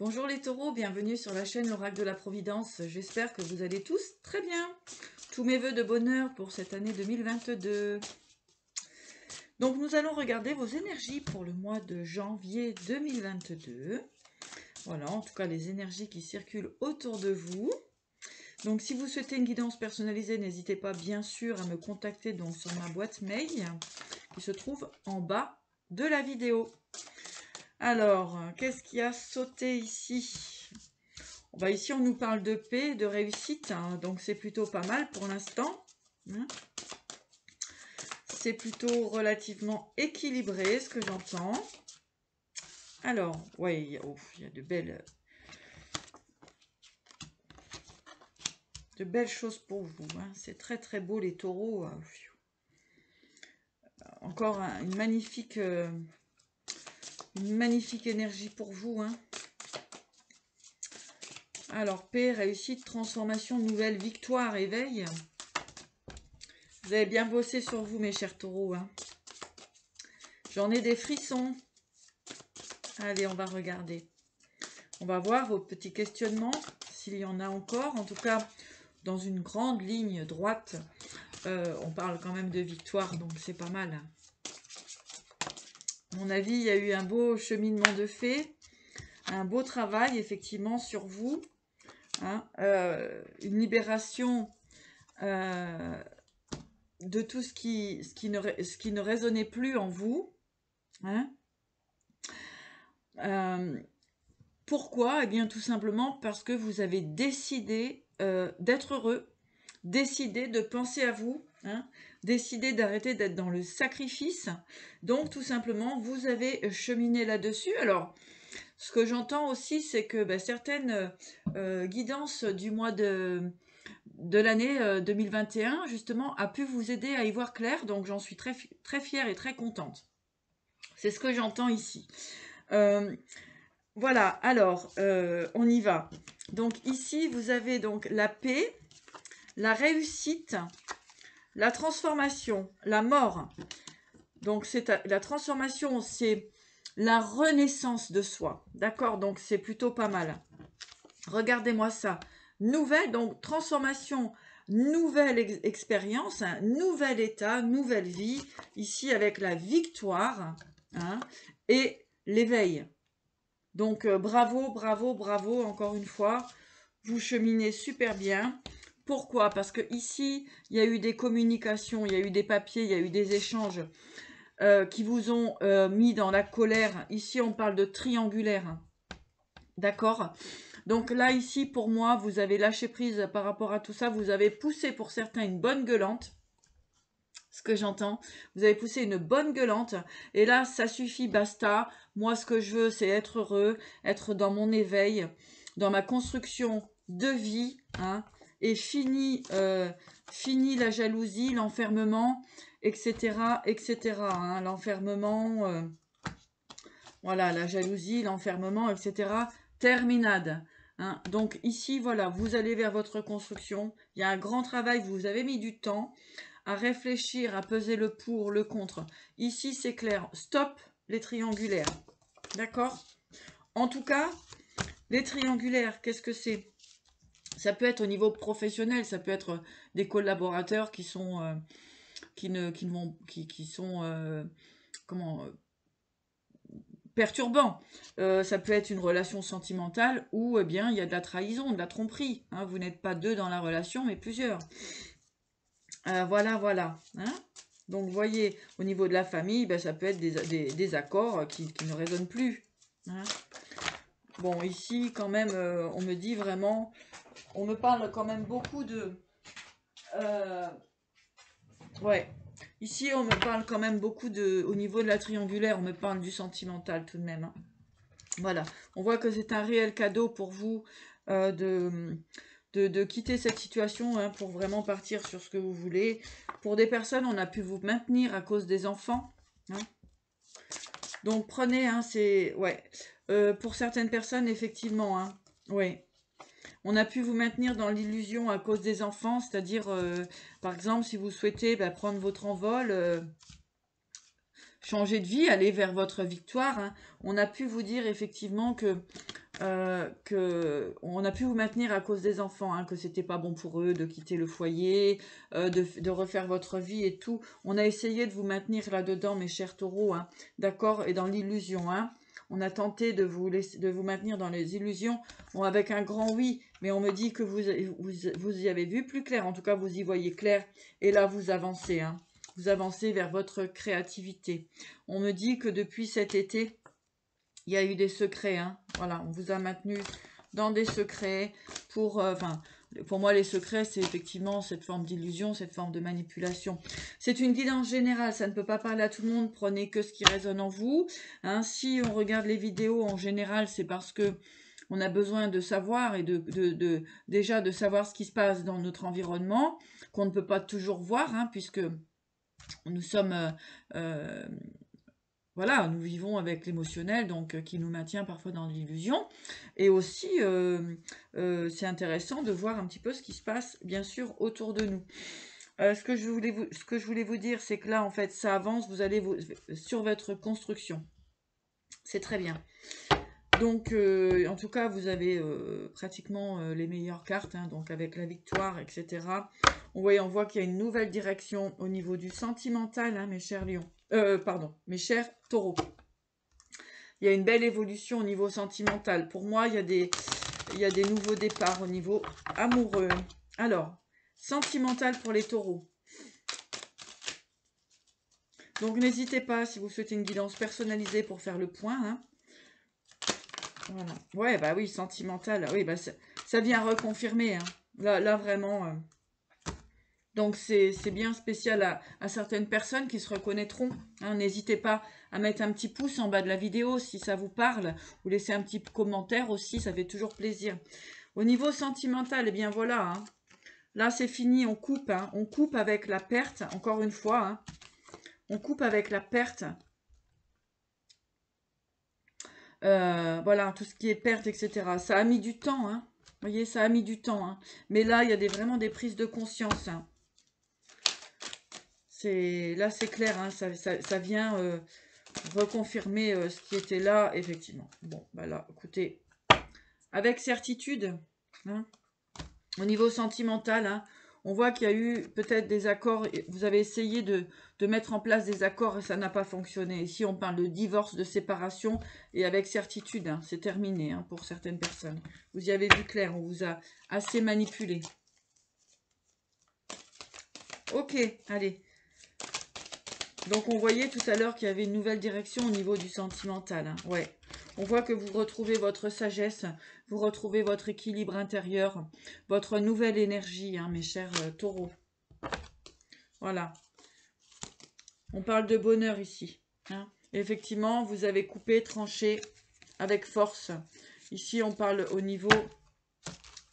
Bonjour les taureaux, bienvenue sur la chaîne L'Oracle de la Providence. J'espère que vous allez tous très bien. Tous mes vœux de bonheur pour cette année 2022. Donc nous allons regarder vos énergies pour le mois de janvier 2022. Voilà, en tout cas les énergies qui circulent autour de vous. Donc si vous souhaitez une guidance personnalisée, n'hésitez pas bien sûr à me contacter donc sur ma boîte mail qui se trouve en bas de la vidéo. Alors, qu'est-ce qui a sauté ici? Ici, on nous parle de paix, de réussite, hein, donc c'est plutôt pas mal pour l'instant. Hein. C'est plutôt relativement équilibré, ce que j'entends. Alors, ouais, il y a de belles choses pour vous. Hein. C'est très très beau, les taureaux. Encore une magnifique énergie pour vous. Hein. Alors, paix, réussite, transformation, nouvelle, victoire, éveil. Vous avez bien bossé sur vous, mes chers taureaux. Hein. J'en ai des frissons. Allez, on va regarder. On va voir vos petits questionnements, s'il y en a encore. En tout cas, dans une grande ligne droite, on parle quand même de victoire, donc c'est pas mal. À mon avis, il y a eu un beau cheminement de fait, un beau travail, effectivement, sur vous. Hein, une libération de tout ce qui ne résonnait plus en vous. Hein. Pourquoi? Eh bien, tout simplement parce que vous avez décidé d'être heureux, décidé de penser à vous, hein, décidé d'arrêter d'être dans le sacrifice. Donc, tout simplement, vous avez cheminé là-dessus. Alors, ce que j'entends aussi, c'est que certaines guidances du mois de l'année 2021, justement, a pu vous aider à y voir clair. Donc, j'en suis très, très fière et très contente. C'est ce que j'entends ici. Voilà, alors, on y va. Donc ici, vous avez donc la paix, la réussite, la transformation, la mort. Donc la transformation, c'est la renaissance de soi. D'accord? Donc c'est plutôt pas mal. Regardez-moi ça. Nouvelle, donc transformation, nouvelle expérience, hein, nouvel état, nouvelle vie. Ici avec la victoire, hein, et l'éveil. Donc bravo, bravo, bravo encore une fois. Vous cheminez super bien. Pourquoi? Parce que ici, il y a eu des communications, il y a eu des papiers, il y a eu des échanges qui vous ont mis dans la colère. Ici, on parle de triangulaire. D'accord? Donc là, ici, pour moi, vous avez lâché prise par rapport à tout ça. Vous avez poussé pour certains une bonne gueulante. Ce que j'entends, vous avez poussé une bonne gueulante, et là, ça suffit, basta. Moi, ce que je veux, c'est être heureux, être dans mon éveil, dans ma construction de vie, hein, et fini la jalousie, l'enfermement, etc., etc. Hein, l'enfermement, voilà, la jalousie, l'enfermement, etc. Terminade. Hein. Donc ici, voilà, vous allez vers votre construction. Il y a un grand travail, vous avez mis du temps à réfléchir, à peser le pour, le contre. Ici, c'est clair. Stop les triangulaires. D'accord? En tout cas, les triangulaires, qu'est-ce que c'est? Ça peut être au niveau professionnel, ça peut être des collaborateurs qui sont perturbants. Ça peut être une relation sentimentale où eh bien il y a de la trahison, de la tromperie. Hein, vous n'êtes pas deux dans la relation, mais plusieurs. Voilà, voilà. Hein. Donc, vous voyez, au niveau de la famille, ça peut être des accords qui ne résonnent plus. Hein. Bon, ici, quand même, on me dit vraiment... On me parle quand même beaucoup de... ouais. Ici, on me parle quand même beaucoup de... Au niveau de la triangulaire, on me parle du sentimental tout de même. Hein. Voilà. On voit que c'est un réel cadeau pour vous de quitter cette situation hein, pour vraiment partir sur ce que vous voulez. Pour des personnes, on a pu vous maintenir à cause des enfants. Hein. Donc prenez, hein, c'est... Ouais. Pour certaines personnes, effectivement, hein, ouais. On a pu vous maintenir dans l'illusion à cause des enfants, c'est-à-dire, par exemple, si vous souhaitez prendre votre envol, changer de vie, aller vers votre victoire, hein, on a pu vous dire effectivement que qu'on a pu vous maintenir à cause des enfants, hein, que c'était pas bon pour eux de quitter le foyer, de refaire votre vie et tout. On a essayé de vous maintenir là-dedans, mes chers taureaux, hein, d'accord, et dans l'illusion. Hein. On a tenté de vous maintenir dans les illusions, bon, avec un grand oui, mais on me dit que vous y avez vu plus clair, en tout cas vous y voyez clair, et là vous avancez, hein. Vous avancez vers votre créativité. On me dit que depuis cet été, il y a eu des secrets, hein. Voilà, on vous a maintenu dans des secrets pour moi, les secrets, c'est effectivement cette forme d'illusion, cette forme de manipulation. C'est une guidance générale, ça ne peut pas parler à tout le monde, prenez que ce qui résonne en vous. Hein, si on regarde les vidéos en général, c'est parce que on a besoin de savoir et déjà de savoir ce qui se passe dans notre environnement, qu'on ne peut pas toujours voir, hein, puisque nous sommes... voilà, nous vivons avec l'émotionnel, donc qui nous maintient parfois dans l'illusion. Et aussi, c'est intéressant de voir un petit peu ce qui se passe, bien sûr, autour de nous. Ce que je voulais vous dire, c'est que là, en fait, ça avance, vous allez sur votre construction. C'est très bien. Donc, en tout cas, vous avez pratiquement les meilleures cartes, hein, donc avec la victoire, etc. On voit qu'il y a une nouvelle direction au niveau du sentimental, hein, mes chers lions. Mes chers taureaux. Il y a une belle évolution au niveau sentimental. Pour moi, il y a des nouveaux départs au niveau amoureux. Alors, sentimental pour les taureaux. Donc, n'hésitez pas, si vous souhaitez une guidance personnalisée pour faire le point. Hein. Voilà. Ouais, bah oui, sentimental. Oui, bah ça vient reconfirmer. Hein. Là vraiment... Donc, c'est bien spécial à certaines personnes qui se reconnaîtront. Hein. N'hésitez pas à mettre un petit pouce en bas de la vidéo si ça vous parle. Ou laisser un petit commentaire aussi, ça fait toujours plaisir. Au niveau sentimental, eh bien voilà. Hein. Là, c'est fini, on coupe. Hein. On coupe avec la perte, encore une fois. Hein. On coupe avec la perte. Voilà, tout ce qui est perte, etc. Ça a mis du temps. Hein. Vous voyez, ça a mis du temps. Hein. Mais là, il y a vraiment des prises de conscience. Hein. Là, c'est clair, hein, ça vient reconfirmer ce qui était là, effectivement. Bon, bah là, écoutez, avec certitude, hein, au niveau sentimental, hein, on voit qu'il y a eu peut-être des accords, vous avez essayé de mettre en place des accords et ça n'a pas fonctionné. Ici, on parle de divorce, de séparation, et avec certitude, hein, c'est terminé hein, pour certaines personnes. Vous y avez vu clair, on vous a assez manipulé. Ok, allez. Donc, on voyait tout à l'heure qu'il y avait une nouvelle direction au niveau du sentimental. Hein. Ouais. On voit que vous retrouvez votre sagesse, vous retrouvez votre équilibre intérieur, votre nouvelle énergie, hein, mes chers taureaux. Voilà. On parle de bonheur ici. Hein. Effectivement, vous avez coupé, tranché avec force. Ici, on parle au niveau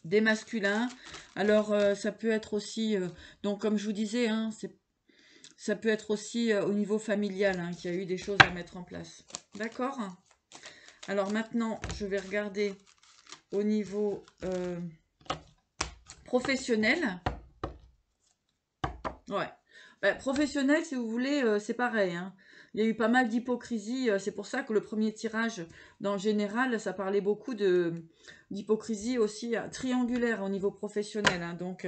des masculins. Alors, ça peut être aussi... donc, comme je vous disais, hein, ça peut être aussi au niveau familial hein, qu'il y a eu des choses à mettre en place. D'accord? Alors maintenant, je vais regarder au niveau professionnel. Ouais. Bah, professionnel, si vous voulez, c'est pareil. Hein. Il y a eu pas mal d'hypocrisie. C'est pour ça que le premier tirage, dans le général, ça parlait beaucoup d'hypocrisie aussi triangulaire au niveau professionnel. Hein. Donc,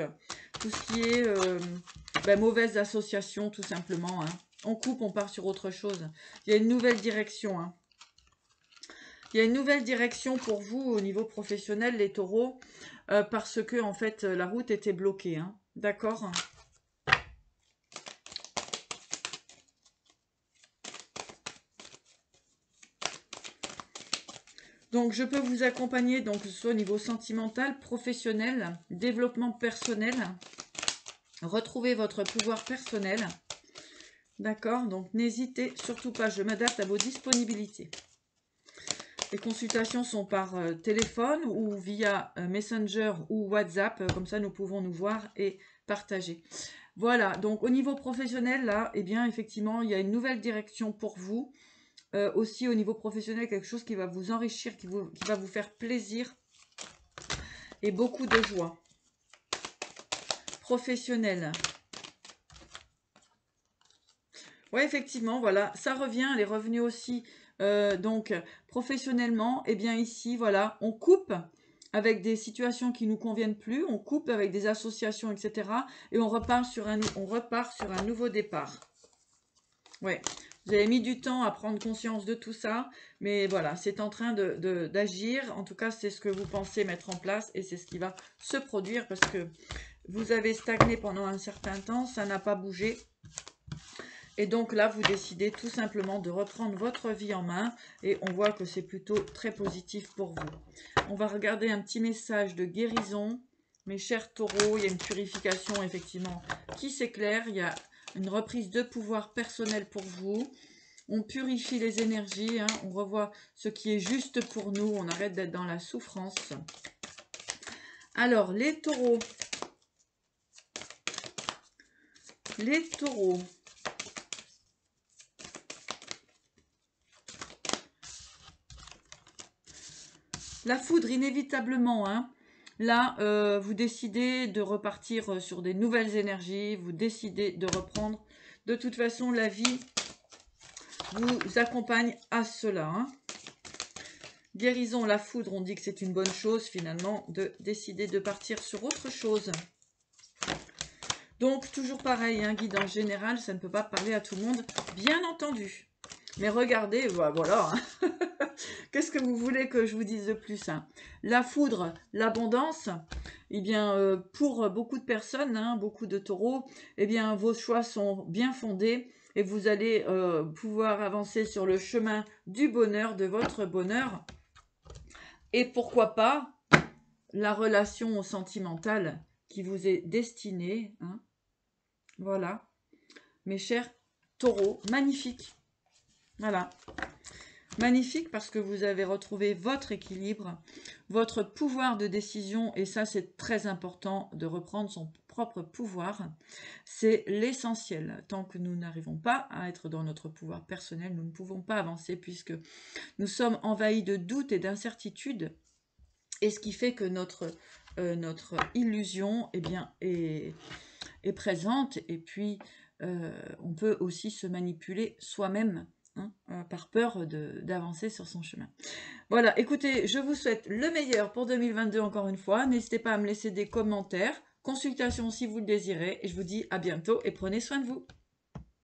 tout ce qui est mauvaise association, tout simplement. Hein. On coupe, on part sur autre chose. Il y a une nouvelle direction. Hein. Il y a une nouvelle direction pour vous au niveau professionnel, les taureaux, parce que, en fait, la route était bloquée. Hein. D'accord ? Donc, je peux vous accompagner, donc, que ce soit au niveau sentimental, professionnel, développement personnel, retrouver votre pouvoir personnel. D'accord? Donc, n'hésitez surtout pas, je m'adapte à vos disponibilités. Les consultations sont par téléphone ou via Messenger ou WhatsApp. Comme ça, nous pouvons nous voir et partager. Voilà, donc au niveau professionnel, là, eh bien, effectivement, il y a une nouvelle direction pour vous. Aussi au niveau professionnel, quelque chose qui va vous enrichir, qui va vous faire plaisir et beaucoup de joie. Professionnel. Ouais, effectivement, voilà, ça revient, elle est revenue aussi Donc, professionnellement, eh bien ici, voilà, on coupe avec des situations qui nous conviennent plus, on coupe avec des associations, etc. Et on repart sur un nouveau départ. Ouais, vous avez mis du temps à prendre conscience de tout ça, mais voilà, c'est en train d'agir. En tout cas, c'est ce que vous pensez mettre en place et c'est ce qui va se produire parce que vous avez stagné pendant un certain temps, ça n'a pas bougé. Et donc là, vous décidez tout simplement de reprendre votre vie en main et on voit que c'est plutôt très positif pour vous. On va regarder un petit message de guérison. Mes chers taureaux, il y a une purification effectivement qui s'éclaire. Il y a une reprise de pouvoir personnel pour vous. On purifie les énergies, hein, on revoit ce qui est juste pour nous. On arrête d'être dans la souffrance. Alors, les taureaux. Les taureaux. La foudre, inévitablement, hein. Là, vous décidez de repartir sur des nouvelles énergies, vous décidez de reprendre. De toute façon, la vie vous accompagne à cela. Hein. Guérison, la foudre, on dit que c'est une bonne chose, finalement, de décider de partir sur autre chose. Donc, toujours pareil, un guide en général, ça ne peut pas parler à tout le monde, bien entendu. Mais regardez, voilà, hein. Qu'est-ce que vous voulez que je vous dise de plus, hein? La foudre, l'abondance, eh bien, pour beaucoup de personnes, hein, beaucoup de taureaux, eh bien, vos choix sont bien fondés et vous allez pouvoir avancer sur le chemin du bonheur, de votre bonheur. Et pourquoi pas la relation sentimentale qui vous est destinée. Hein. Voilà, mes chers taureaux, magnifique. Voilà. Magnifique parce que vous avez retrouvé votre équilibre, votre pouvoir de décision, et ça c'est très important de reprendre son propre pouvoir. C'est l'essentiel. Tant que nous n'arrivons pas à être dans notre pouvoir personnel, nous ne pouvons pas avancer puisque nous sommes envahis de doutes et d'incertitudes. Et ce qui fait que notre illusion eh bien, est présente. Et puis, on peut aussi se manipuler soi-même. Hein, par peur d'avancer sur son chemin. Voilà, écoutez, je vous souhaite le meilleur pour 2022 encore une fois. N'hésitez pas à me laisser des commentaires, consultations si vous le désirez. Et je vous dis à bientôt et prenez soin de vous.